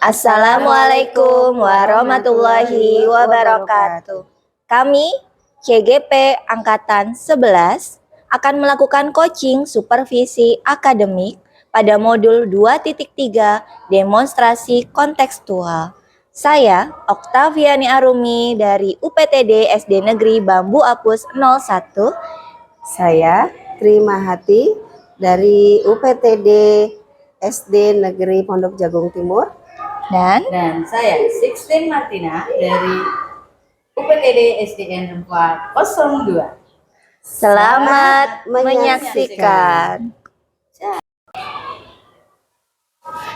Assalamualaikum warahmatullahi wabarakatuh. Kami, CGP Angkatan 11, akan melakukan coaching supervisi akademik pada modul 2.3 demonstrasi kontekstual. Saya, Oktaviani Arumi dari UPTD SD Negeri Bambu Apus 01. Saya, Tri Mahati dari UPTD SD Negeri Pondok Jagung Timur. Dan saya, Sixteen Martina dari UPTD SDN 402. Selamat menyaksikan.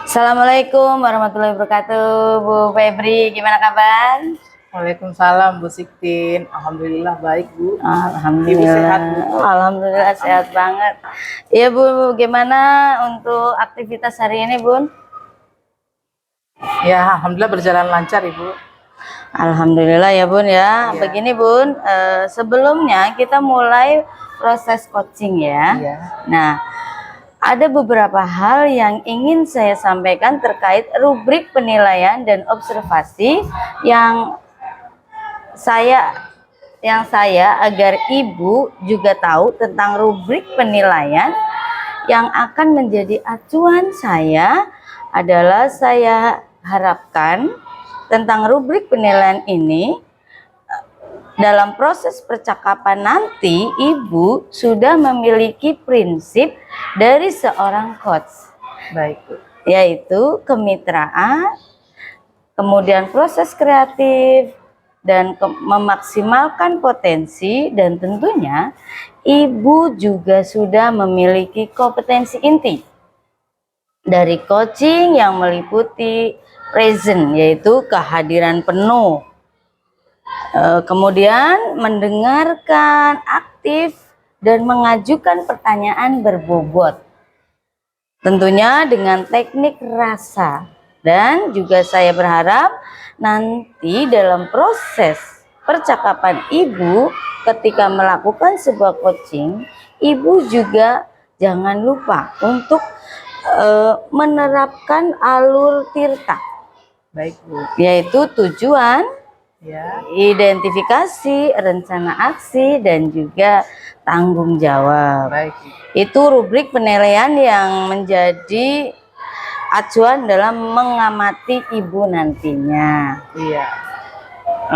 Assalamualaikum warahmatullahi wabarakatuh. Bu Febri, gimana kabar? Waalaikumsalam Bu Siktin. Alhamdulillah baik Bu. Alhamdulillah. Ibu sehat Bu? Alhamdulillah sehat banget. Iya Bu, gimana untuk aktivitas hari ini Bun? Ya, alhamdulillah berjalan lancar Ibu. Alhamdulillah ya Bun ya. Iya. Begini Bun, sebelumnya kita mulai proses coaching ya. Iya. Nah, ada beberapa hal yang ingin saya sampaikan terkait rubrik penilaian dan observasi yang saya agar Ibu juga tahu tentang rubrik penilaian yang akan menjadi acuan saya adalah saya harapkan tentang rubrik penilaian ini dalam proses percakapan nanti Ibu sudah memiliki prinsip dari seorang coach. Baik Bu. Yaitu kemitraan, kemudian proses kreatif, dan memaksimalkan potensi, dan tentunya Ibu juga sudah memiliki kompetensi inti dari coaching yang meliputi present, yaitu kehadiran penuh, kemudian mendengarkan aktif dan mengajukan pertanyaan berbobot, tentunya dengan teknik rasa. Dan juga saya berharap nanti dalam proses percakapan Ibu ketika melakukan sebuah coaching, Ibu juga jangan lupa untuk menerapkan alur tirta. Baik Bu. Yaitu tujuan, Ya. identifikasi, rencana aksi, dan juga tanggung jawab. Baik. Itu rubrik penilaian yang menjadi acuan dalam mengamati Ibu nantinya. Iya.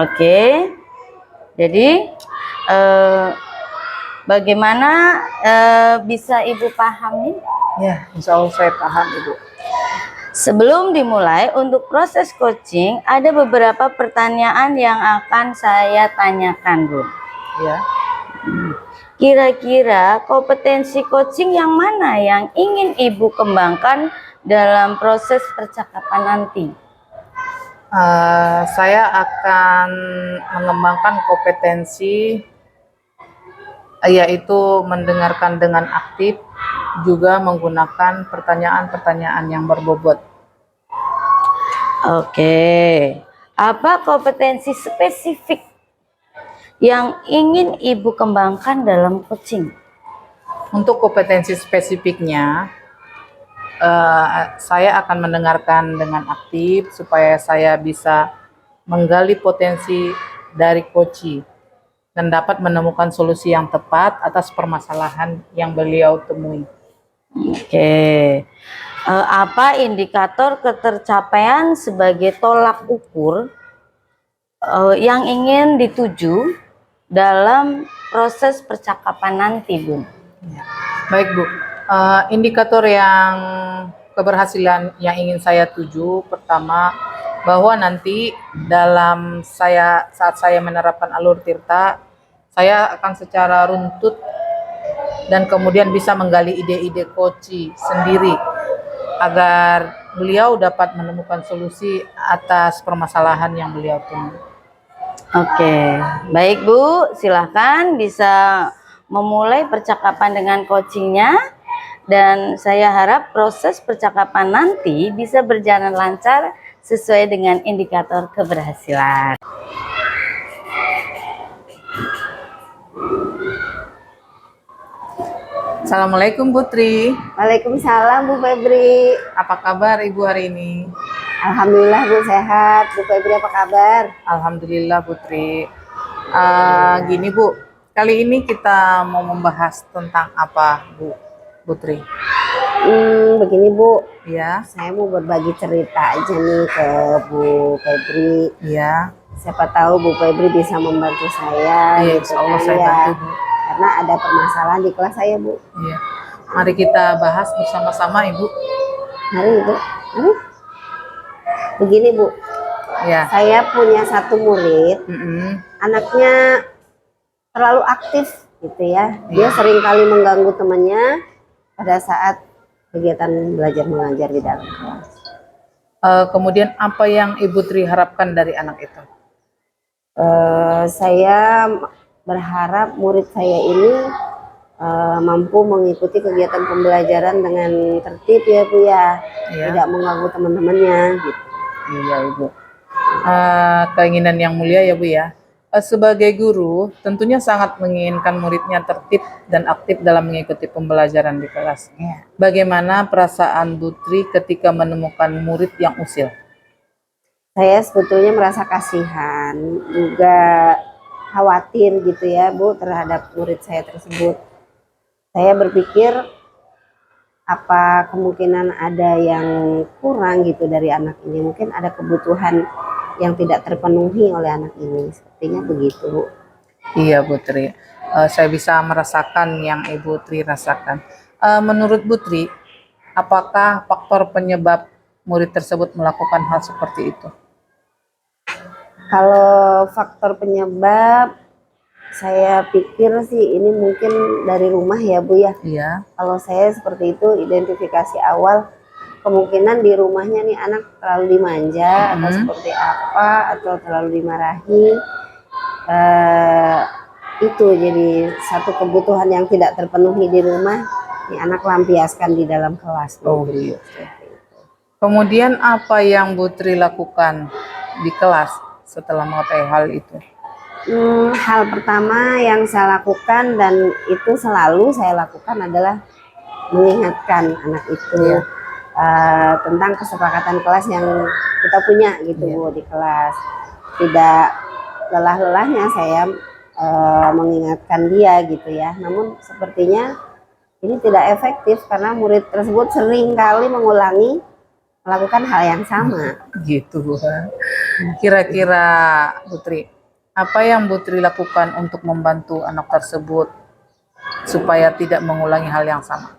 Oke. Jadi bagaimana bisa Ibu pahami? Ya, insya Allah saya paham Ibu. Sebelum dimulai untuk proses coaching, ada beberapa pertanyaan yang akan saya tanyakan, Bu. Ya. Kira-kira kompetensi coaching yang mana yang ingin Ibu kembangkan dalam proses percakapan nanti? Saya akan mengembangkan kompetensi yaitu mendengarkan dengan aktif, juga menggunakan pertanyaan-pertanyaan yang berbobot. Oke. Apa kompetensi spesifik yang ingin Ibu kembangkan dalam coaching? Untuk kompetensi spesifiknya, saya akan mendengarkan dengan aktif supaya saya bisa menggali potensi dari coachee dan dapat menemukan solusi yang tepat atas permasalahan yang beliau temui. Oke. Apa indikator ketercapaian sebagai tolak ukur yang ingin dituju dalam proses percakapan nanti, Bu? Ya. Baik Bu, indikator yang keberhasilan yang ingin saya tuju pertama, bahwa nanti dalam saat saya menerapkan alur tirta, saya akan secara runtut dan kemudian bisa menggali ide-ide coachee sendiri agar beliau dapat menemukan solusi atas permasalahan yang beliau temui. Oke, baik Bu, silahkan bisa memulai percakapan dengan coachingnya, dan saya harap proses percakapan nanti bisa berjalan lancar sesuai dengan indikator keberhasilan. Assalamualaikum Putri. Waalaikumsalam Bu Febri. Apa kabar Ibu hari ini? Alhamdulillah Bu sehat. Bu Febri apa kabar? Alhamdulillah Putri. Gini Bu, kali ini kita mau membahas tentang apa Bu Putri? Begini Bu, Ya, saya mau berbagi cerita aja nih ke Bu Febri. ya, Siapa tahu Bu Febri bisa membantu saya iya, gitu insya Allah kan saya ya. bantu Bu. Karena ada permasalahan di kelas saya Bu. Iya, mari kita bahas bersama-sama Ibu. Mari Bu, mari. Begini Bu, Ya, saya punya satu murid, mm-mm. anaknya terlalu aktif gitu ya. Dia Iya. sering kali mengganggu temannya pada saat kegiatan belajar mengajar di dalam kelas. Kemudian apa yang Ibu Tri harapkan dari anak itu? Saya berharap murid saya ini mampu mengikuti kegiatan pembelajaran dengan tertib ya Bu ya, Iya. tidak mengganggu teman-temannya gitu. Iya Ibu. Keinginan yang mulia ya Bu ya. Sebagai guru, tentunya sangat menginginkan muridnya tertib dan aktif dalam mengikuti pembelajaran di kelas. Bagaimana perasaan Bu Tri ketika menemukan murid yang usil? Saya sebetulnya merasa kasihan, juga khawatir gitu ya Bu terhadap murid saya tersebut. Saya berpikir apa kemungkinan ada yang kurang gitu dari anak ini. Mungkin ada kebutuhan yang tidak terpenuhi oleh anak ini. Sepertinya begitu Bu. Iya Bu Tri, saya bisa merasakan yang Ibu Tri rasakan. Menurut Bu Tri, apakah faktor penyebab murid tersebut melakukan hal seperti itu? Kalau faktor penyebab, saya pikir sih ini mungkin dari rumah ya Bu ya. Iya, Kalau saya seperti itu, identifikasi awal kemungkinan di rumahnya nih anak terlalu dimanja atau seperti apa, atau terlalu dimarahi. Itu jadi satu kebutuhan yang tidak terpenuhi di rumah, nih anak lampiaskan di dalam kelas. Oh, gitu. Kemudian apa yang Bu Tri lakukan di kelas setelah mengetahui hal itu? Hal pertama yang saya lakukan dan itu selalu saya lakukan adalah mengingatkan anak itu Iya. tentang kesepakatan kelas yang kita punya gitu Iya. Bu di kelas. Tidak lelah-lelahnya saya mengingatkan dia gitu ya. Namun sepertinya ini tidak efektif karena murid tersebut sering kali mengulangi melakukan hal yang sama. Gitu Bu. Kira-kira Bu Tri, apa yang Bu Tri lakukan untuk membantu anak tersebut supaya tidak mengulangi hal yang sama?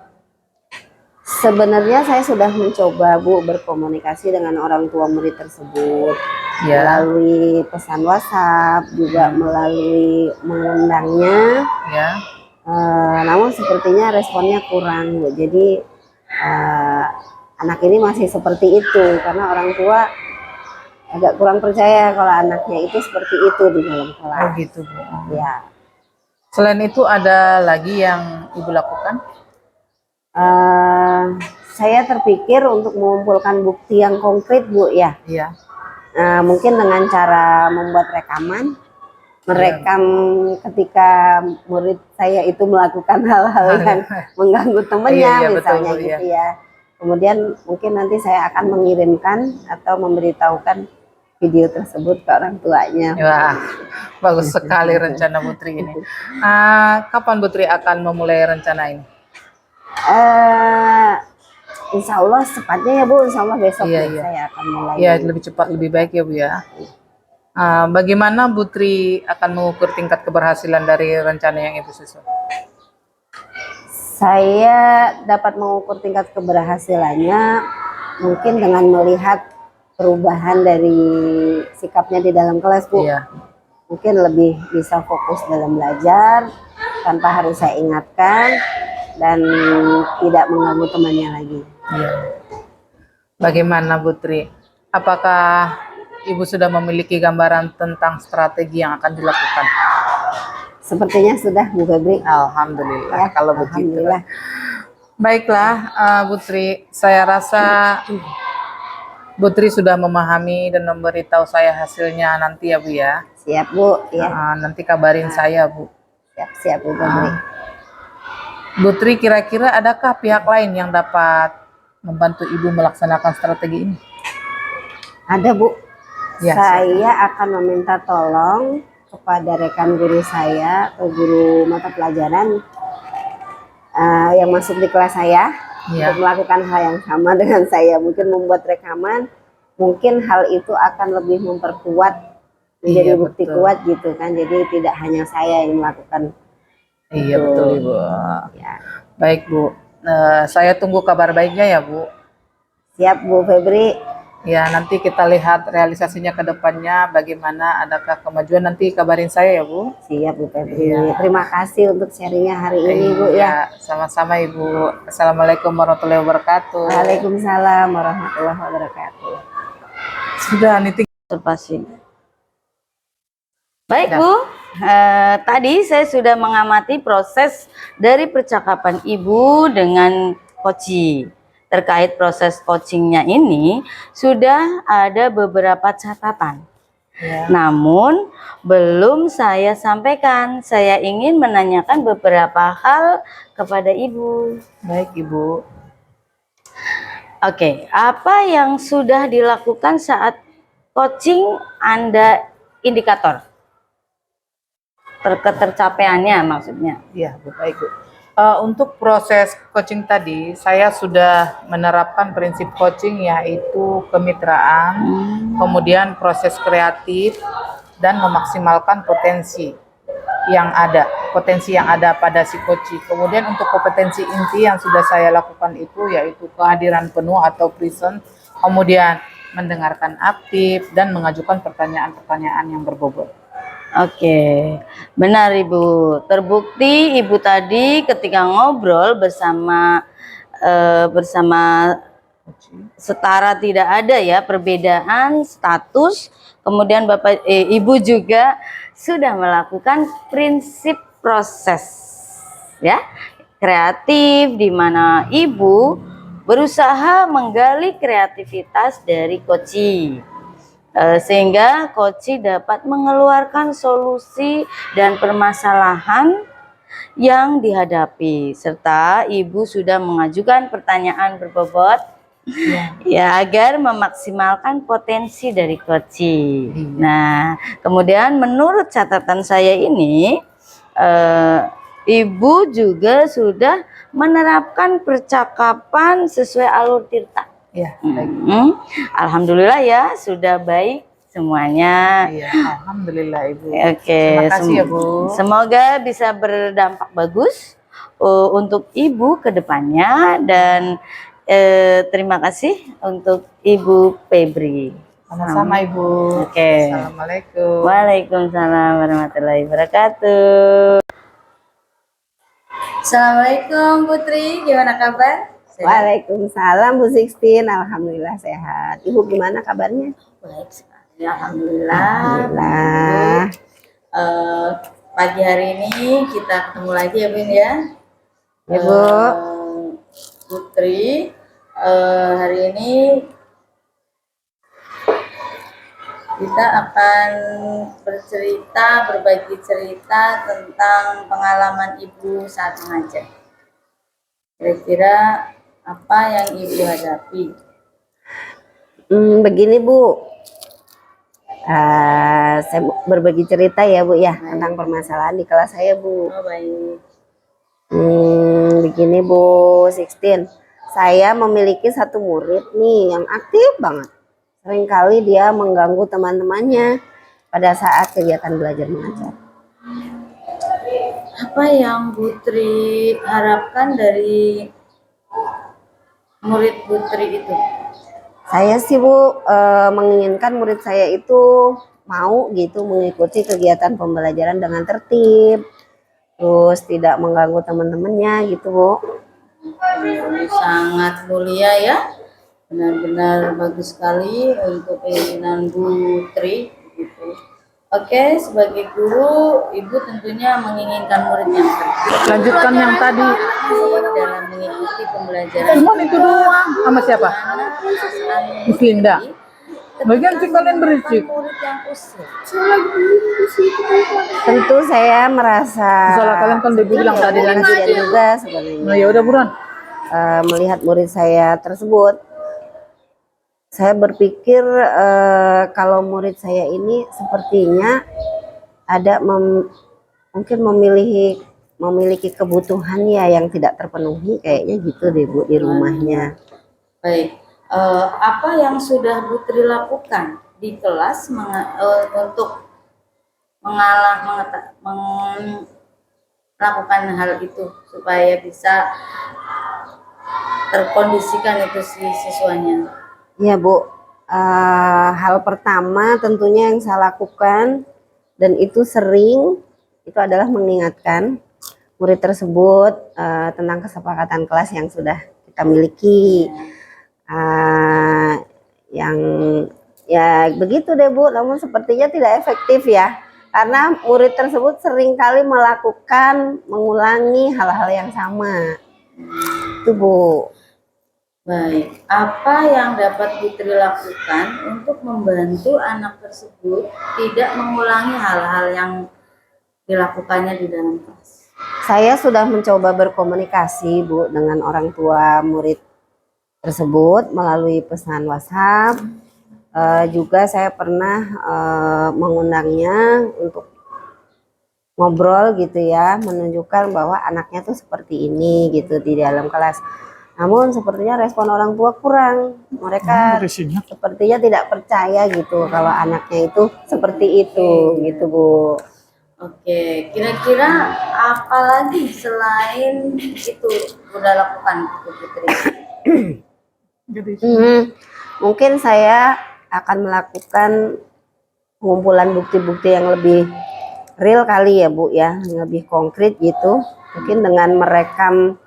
Sebenarnya saya sudah mencoba Bu berkomunikasi dengan orang tua murid tersebut Ya, melalui pesan WhatsApp, juga melalui mengundangnya. ya, Namun sepertinya responnya kurang Bu. Jadi anak ini masih seperti itu karena orang tua agak kurang percaya kalau anaknya itu seperti itu di dalam oh kelas. gitu Bu. Ya, Selain itu ada lagi yang Ibu lakukan? saya terpikir untuk mengumpulkan bukti yang konkret Bu ya. Iya, Mungkin dengan cara membuat rekaman, merekam ketika murid saya itu melakukan hal-hal yang mengganggu temannya Iya, iya, betul, misalnya Bu, gitu ya. Kemudian mungkin nanti saya akan mengirimkan atau memberitahukan video tersebut ke orang tuanya. wah, bagus sekali rencana Bu Tri ini. Kapan Bu Tri akan memulai rencana ini? Insya Allah secepatnya ya Bu, insya Allah besok Iya, ya iya. saya akan mulai. Ya, lebih cepat lebih baik ya Bu ya. Bagaimana Bu Tri akan mengukur tingkat keberhasilan dari rencana yang Ibu susun? Saya dapat mengukur tingkat keberhasilannya mungkin dengan melihat perubahan dari sikapnya di dalam kelas Bu. Iya, Mungkin lebih bisa fokus dalam belajar tanpa harus saya ingatkan dan tidak mengganggu temannya lagi. iya. Bagaimana Bu Tri? Apakah Ibu sudah memiliki gambaran tentang strategi yang akan dilakukan? Sepertinya sudah Bu Febri. Alhamdulillah Ya, kalau begitu. alhamdulillah. Baiklah, Bu Tri, saya rasa Bu Tri sudah memahami dan memberitahu saya hasilnya nanti ya Bu ya. Siap Bu, ya. Nanti kabarin saya Bu. Siap Bu Febri. Bu Tri, kira-kira adakah pihak lain yang dapat membantu Ibu melaksanakan strategi ini? Ada Bu, Ya, saya akan meminta tolong kepada rekan guru saya atau guru mata pelajaran yang masuk di kelas saya Ya. untuk melakukan hal yang sama dengan saya. Mungkin membuat rekaman, mungkin hal itu akan lebih memperkuat, menjadi Iya, bukti betul. kuat gitu kan. Jadi tidak hanya saya yang melakukan. Iya betul Ibu. Ya, Baik Bu, saya tunggu kabar baiknya ya Bu. siap Bu Febri. Ya nanti kita lihat realisasinya ke depannya bagaimana, adakah kemajuan, nanti kabarin saya ya Bu. Siap Bu Febri. Iya. Terima kasih untuk sharingnya hari ini Bu ya. Iya, sama-sama Ibu. Assalamualaikum warahmatullahi wabarakatuh. Waalaikumsalam warahmatullahi wabarakatuh. Sudah nih. Terpasing. Baik Ya. Bu, tadi saya sudah mengamati proses dari percakapan Ibu dengan Koci. Terkait proses coachingnya ini sudah ada beberapa catatan. Ya. Namun belum saya sampaikan. Saya ingin menanyakan beberapa hal kepada Ibu. Baik Ibu. Oke, apa yang sudah dilakukan saat coaching Anda indikator? Tercapaiannya maksudnya. Iya, Bu, baik Bu. Untuk proses coaching tadi, saya sudah menerapkan prinsip coaching yaitu kemitraan, kemudian proses kreatif, dan memaksimalkan potensi yang ada pada si coach. Kemudian untuk kompetensi inti yang sudah saya lakukan itu yaitu kehadiran penuh atau present, kemudian mendengarkan aktif dan mengajukan pertanyaan-pertanyaan yang berbobot. Oke, benar Ibu. Terbukti Ibu tadi ketika ngobrol bersama setara tidak ada ya perbedaan status. Kemudian Ibu juga sudah melakukan prinsip proses ya kreatif, di mana Ibu berusaha menggali kreativitas dari Koci. Sehingga Koci dapat mengeluarkan solusi dan permasalahan yang dihadapi, serta Ibu sudah mengajukan pertanyaan berbobot ya agar memaksimalkan potensi dari Koci. Nah, kemudian menurut catatan saya ini Ibu juga sudah menerapkan percakapan sesuai alur tirta. Ya, Alhamdulillah ya, sudah baik semuanya. Iya, alhamdulillah Ibu. Oke, Terima kasih ya Bu. Semoga bisa berdampak bagus untuk Ibu ke depannya, dan terima kasih untuk Ibu Febri. Sama-sama Ibu. Oke. Assalamualaikum. Waalaikumsalam warahmatullahi wabarakatuh. Assalamualaikum Putri, gimana kabar? Waalaikumsalam Bu Sixtin, alhamdulillah sehat. Ibu gimana kabarnya? Baik sekali, alhamdulillah. Alhamdulillah. Pagi hari ini kita ketemu lagi ya Bun ya. Ya Bu. Putri, hari ini kita akan berbagi cerita tentang pengalaman Ibu saat mengajar. Kira-kira apa yang Ibu hadapi? Begini Bu, saya berbagi cerita ya Bu ya tentang permasalahan di kelas saya Bu. Oh baik. Begini Bu Sixtin, saya memiliki satu murid nih yang aktif banget. Seringkali dia mengganggu teman-temannya pada saat kegiatan belajar mengajar. Apa yang Putri harapkan dari murid Putri itu? Saya sih Bu menginginkan murid saya itu mau gitu mengikuti kegiatan pembelajaran dengan tertib, terus tidak mengganggu teman-temannya gitu Bu. Sangat mulia ya, benar-benar bagus sekali untuk keinginan Putri gitu. Oke, sebagai guru, Ibu tentunya menginginkan murid yang tertib Lanjutkan yang tadi. dalam mengikuti pembelajaran. Cuma itu doang. Sama siapa? Miss Linda. Bagian sih kalian berisik. Murid yang usil. Tentu saya merasa Salah kalian kan udah bilang tadi lanjut. kasihan juga sebenarnya Nah ya udah buruan. melihat murid saya tersebut saya berpikir kalau murid saya ini sepertinya ada mungkin memiliki kebutuhan ya yang tidak terpenuhi, kayaknya gitu deh Bu di rumahnya. Baik, apa yang sudah Putri lakukan di kelas untuk melakukan hal itu supaya bisa terkondisikan itu si siswanya? Ya Bu, hal pertama tentunya yang saya lakukan dan itu sering, itu adalah mengingatkan murid tersebut tentang kesepakatan kelas yang sudah kita miliki. Yang ya begitu deh Bu, namun sepertinya tidak efektif ya, karena murid tersebut seringkali mengulangi hal-hal yang sama. Itu Bu. Baik, apa yang dapat Putri lakukan untuk membantu anak tersebut tidak mengulangi hal-hal yang dilakukannya di dalam kelas? Saya sudah mencoba berkomunikasi Bu dengan orang tua murid tersebut melalui pesan WhatsApp. Juga saya pernah mengundangnya untuk ngobrol gitu ya, menunjukkan bahwa anaknya tuh seperti ini gitu di dalam kelas. Namun sepertinya respon orang tua kurang. Mereka sepertinya tidak percaya gitu kalau anaknya itu seperti itu gitu Bu. Oke, kira-kira apa lagi selain itu udah lakukan Putri? Mungkin saya akan melakukan pengumpulan bukti-bukti yang lebih real kali ya Bu ya, yang lebih konkret gitu. Mungkin dengan merekam,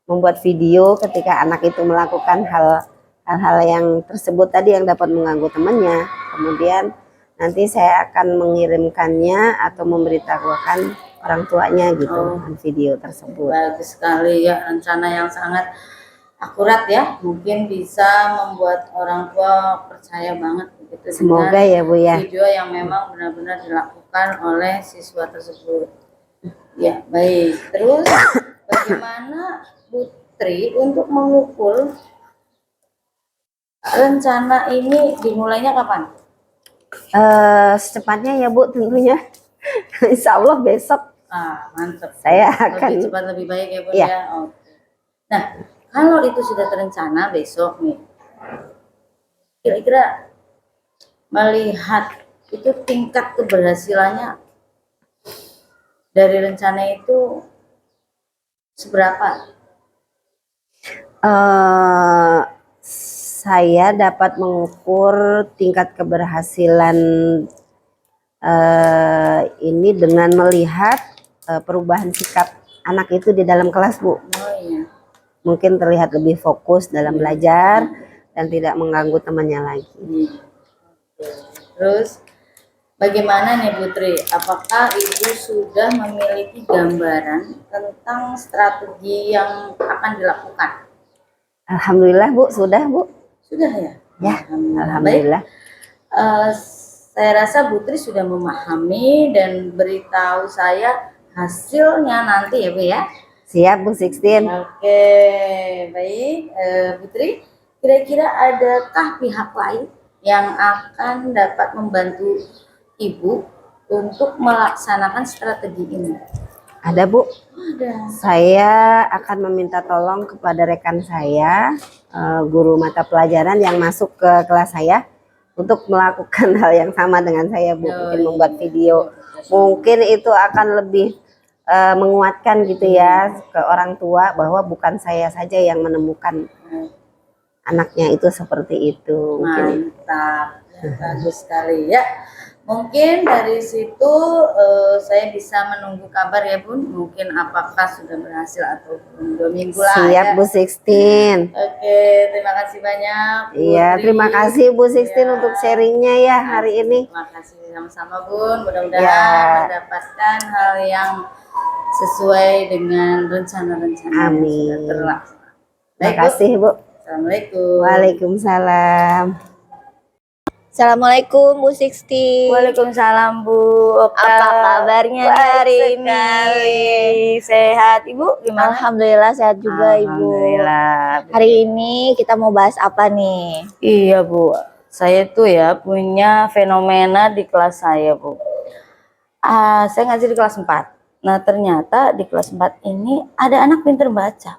membuat video ketika anak itu melakukan hal-hal yang tersebut tadi yang dapat mengganggu temannya. Kemudian nanti saya akan mengirimkannya atau memberitahukan orang tuanya gitu video tersebut. Bagus sekali ya, rencana yang sangat akurat ya, mungkin bisa membuat orang tua percaya banget begitu. Semoga ya Bu ya. Video yang memang benar-benar dilakukan oleh siswa tersebut. Ya baik, terus bagaimana Putri untuk mengukur rencana ini dimulainya kapan? Secepatnya ya Bu tentunya. Insya Allah besok. Mantap. Saya akan lebih cepat lebih baik ya Bu ya. ya. Oke. Nah, kalau itu sudah terencana besok nih, kira-kira melihat itu tingkat keberhasilannya dari rencana itu seberapa? Saya dapat mengukur tingkat keberhasilan ini dengan melihat perubahan sikap anak itu di dalam kelas Bu. Iya. Mungkin terlihat lebih fokus dalam belajar dan tidak mengganggu temannya lagi. Terus bagaimana nih Putri? Apakah Ibu sudah memiliki gambaran tentang strategi yang akan dilakukan? Alhamdulillah Bu, sudah Bu. Sudah ya? Ya, alhamdulillah. Baik. Saya rasa Putri sudah memahami dan beritahu saya hasilnya nanti ya Bu ya. Siap Bu Sixteen. Oke, baik Putri. Kira-kira adakah pihak lain yang akan dapat membantu Ibu untuk melaksanakan strategi ini? Ada Bu. Ada. Saya akan meminta tolong kepada rekan saya, guru mata pelajaran yang masuk ke kelas saya untuk melakukan hal yang sama dengan saya Bu. Mungkin membuat video. Mungkin itu akan lebih menguatkan gitu ya ke orang tua bahwa bukan saya saja yang menemukan anaknya itu seperti itu. Mantap, bagus sekali ya. Mungkin dari situ saya bisa menunggu kabar ya Bun. Mungkin apakah sudah berhasil atau belum, 2 minggu lah. Siap ya. Bu Sixteen. Oke, terima kasih banyak. Iya, Putri. terima kasih Bu Sixteen Ya. untuk sharingnya ya hari ini. Terima kasih sama-sama Bun. Mudah-mudahan Ya. mendapatkan hal yang sesuai dengan rencana-rencana yang sudah Amin. terlaksana. Terima Baik, Bu. kasih Bu. Assalamualaikum. Waalaikumsalam. Assalamualaikum Bu Sixty. Waalaikumsalam Bu Oka. Apa kabarnya nih Baik hari ini? sekali. Sehat Ibu gimana? Alhamdulillah sehat juga Ibu. Alhamdulillah. Hari ini kita mau bahas apa nih? Iya Bu, saya tuh ya punya fenomena di kelas saya Bu. Saya ngajar di kelas 4. Nah ternyata di kelas 4 ini ada anak pinter baca.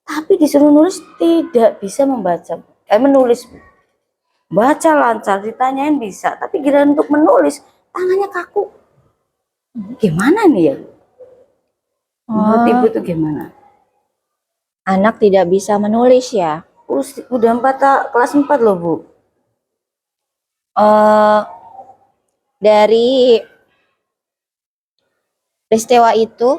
Tapi disuruh nulis tidak bisa membaca. Menulis Bu. Baca lancar, ditanyain bisa. Tapi giliran untuk menulis, tangannya kaku. Gimana nih ya? Menurut Ibu tuh gimana? Anak tidak bisa menulis ya? Udah kelas 4 loh Bu. Dari peristiwa itu,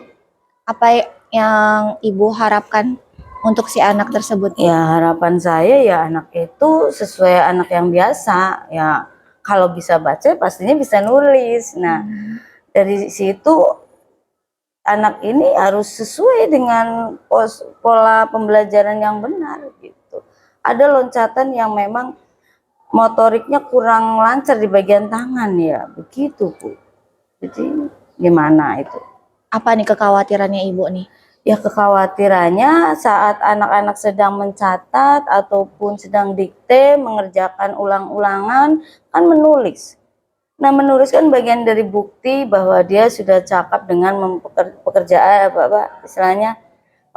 apa yang Ibu harapkan untuk si anak tersebut? Ya harapan saya ya anak itu sesuai anak yang biasa. Ya kalau bisa baca pastinya bisa nulis. Nah dari situ anak ini harus sesuai dengan pola pembelajaran yang benar gitu. Ada loncatan yang memang motoriknya kurang lancar di bagian tangan ya, begitu Bu. Jadi gimana itu? Apa nih kekhawatirannya Ibu nih? Ya kekhawatirannya saat anak-anak sedang mencatat ataupun sedang dikte, mengerjakan ulang-ulangan, kan menulis. Nah menulis kan bagian dari bukti bahwa dia sudah cakap dengan pekerjaan istilahnya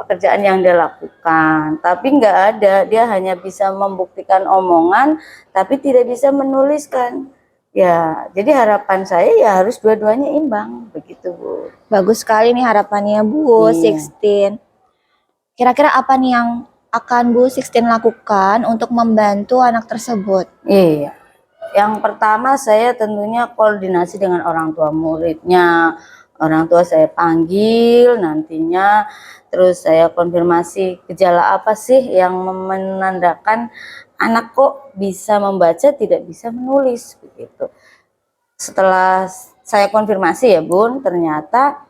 pekerjaan yang dia lakukan. Tapi nggak ada, dia hanya bisa membuktikan omongan, tapi tidak bisa menuliskan. Ya, jadi harapan saya ya harus dua-duanya imbang, begitu Bu. Bagus sekali nih harapannya Bu Iya. Sixteen. Kira-kira apa nih yang akan Bu Sixteen lakukan untuk membantu anak tersebut? Iya. Yang pertama saya tentunya koordinasi dengan orang tua muridnya. Orang tua saya panggil nantinya, terus saya konfirmasi gejala apa sih yang menandakan anak kok bisa membaca tidak bisa menulis begitu. Setelah saya konfirmasi ya Bun, ternyata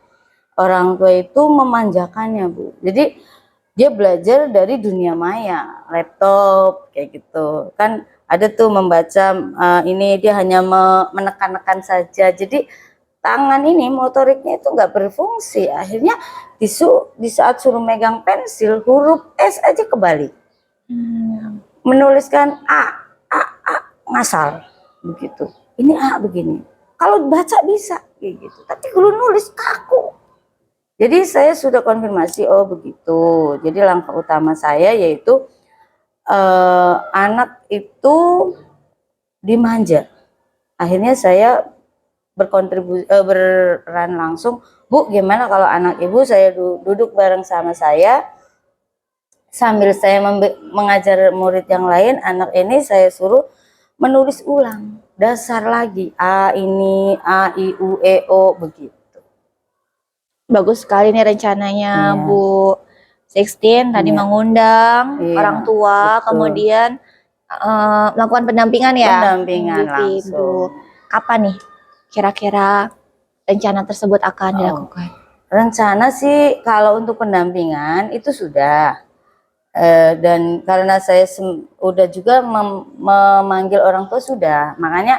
orang tua itu memanjakannya Bu. Jadi dia belajar dari dunia maya, laptop kayak gitu. Kan ada tuh membaca ini dia hanya menekan-nekan saja. Jadi tangan ini motoriknya itu nggak berfungsi. Akhirnya di saat suruh megang pensil, huruf S aja kebalik. Menuliskan A ngasal begitu. Ini A begini. Kalau baca bisa kayak gitu. Tapi kalau nulis kaku. Jadi saya sudah konfirmasi, oh begitu. Jadi langkah utama saya yaitu anak itu dimanja. Akhirnya saya berperan langsung, Bu gimana kalau anak ibu saya duduk bareng sama saya, sambil saya mengajar murid yang lain, anak ini saya suruh menulis ulang dasar lagi, A ini, A, I, U, E, O begitu. Bagus sekali nih rencananya Iya. Bu Sixteen tadi Iya. mengundang Iya, orang tua, betul. kemudian melakukan pendampingan ya. Pendampingan Mengikuti langsung. Ibu. Kapan nih kira-kira rencana tersebut akan dilakukan? Rencana sih kalau untuk pendampingan itu sudah. Dan karena saya udah juga memanggil orang tua sudah, makanya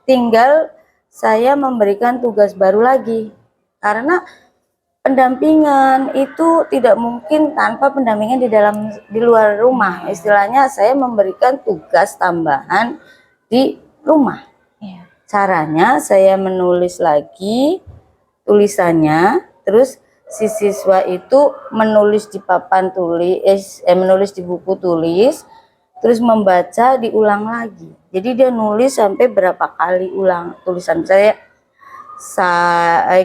tinggal saya memberikan tugas baru lagi karena pendampingan itu tidak mungkin tanpa pendampingan di luar rumah. Istilahnya saya memberikan tugas tambahan di rumah. Iya. Caranya saya menulis lagi tulisannya, terus si siswa itu menulis di papan tulis, menulis di buku tulis, terus membaca diulang lagi. Jadi dia nulis sampai berapa kali ulang tulisan saya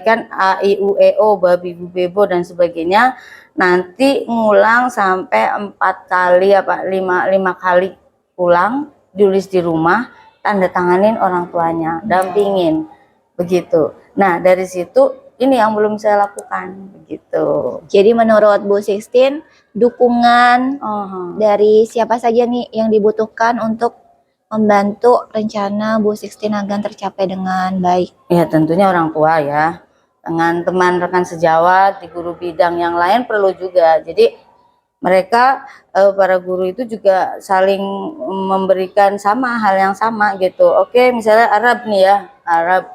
kan A, I, U, E, O, babi, bu, bebo dan sebagainya. Nanti ngulang sampai 4 kali apa 5 kali ulang, tulis di rumah, tanda tanganin orang tuanya, dampingin begitu. Nah dari situ ini yang belum saya lakukan begitu. Jadi menurut Bu Sixteen dukungan dari siapa saja nih yang dibutuhkan untuk membantu rencana Bu Sixteen agar tercapai dengan baik? Ya tentunya orang tua ya, dengan teman rekan sejawat di guru bidang yang lain perlu juga. Jadi mereka para guru itu juga saling memberikan sama hal yang sama gitu. Oke, misalnya Arab nih ya, Arab,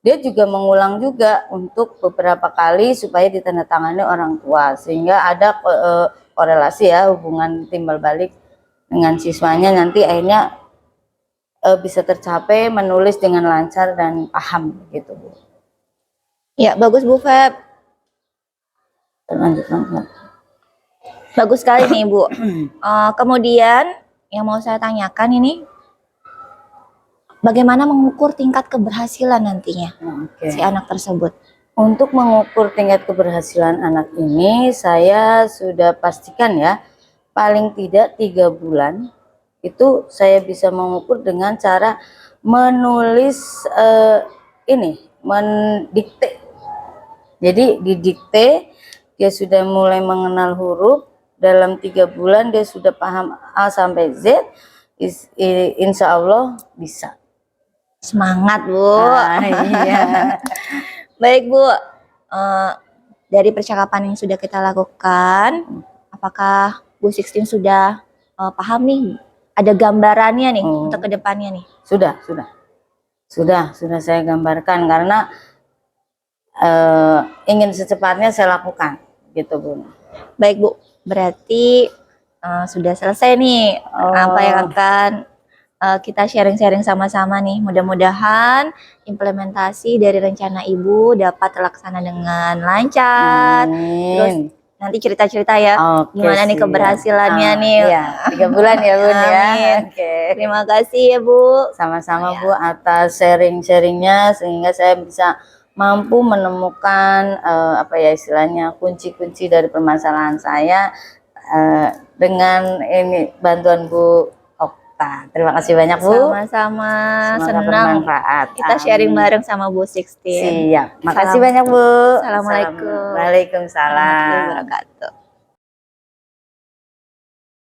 dia juga mengulang juga untuk beberapa kali supaya ditandatangani orang tua, sehingga ada korelasi ya, hubungan timbal balik dengan siswanya, nanti akhirnya bisa tercapai menulis dengan lancar dan paham gitu Bu. Ya, bagus Bu Feb. Lanjut. Bagus sekali nih Bu. Kemudian yang mau saya tanyakan ini, bagaimana mengukur tingkat keberhasilan nantinya Oke. si anak tersebut? Untuk mengukur tingkat keberhasilan anak ini, saya sudah pastikan ya, paling tidak 3 bulan itu saya bisa mengukur dengan cara menulis mendikte. Jadi didikte, dia sudah mulai mengenal huruf, dalam 3 bulan dia sudah paham A sampai Z, insya Allah bisa. Semangat Bu. Iya. Baik Bu, dari percakapan yang sudah kita lakukan, apakah Bu Sixteen sudah paham nih, ada gambarannya nih untuk kedepannya nih? Sudah saya gambarkan karena ingin secepatnya saya lakukan gitu Bu. Baik Bu, berarti sudah selesai nih apa yang akan kita sharing-sharing sama-sama nih. Mudah-mudahan implementasi dari rencana Ibu dapat terlaksana dengan lancar. Terus nanti cerita-cerita ya, gimana nih keberhasilannya nih. Iya, 3 bulan ya Bun ya. Amin. Oke. Terima kasih ya Bu. Sama-sama Bu atas sharing-sharingnya, sehingga saya bisa mampu menemukan istilahnya kunci-kunci dari permasalahan saya dengan ini bantuan Bu Okta. Terima kasih banyak Bu. Sama-sama, Semoga senang bermanfaat. kita sharing bareng sama Bu Sixteen. Siap. Makasih banyak Bu. Assalamualaikum. Waalaikumsalam. Warahmatullahi wabarakatuh.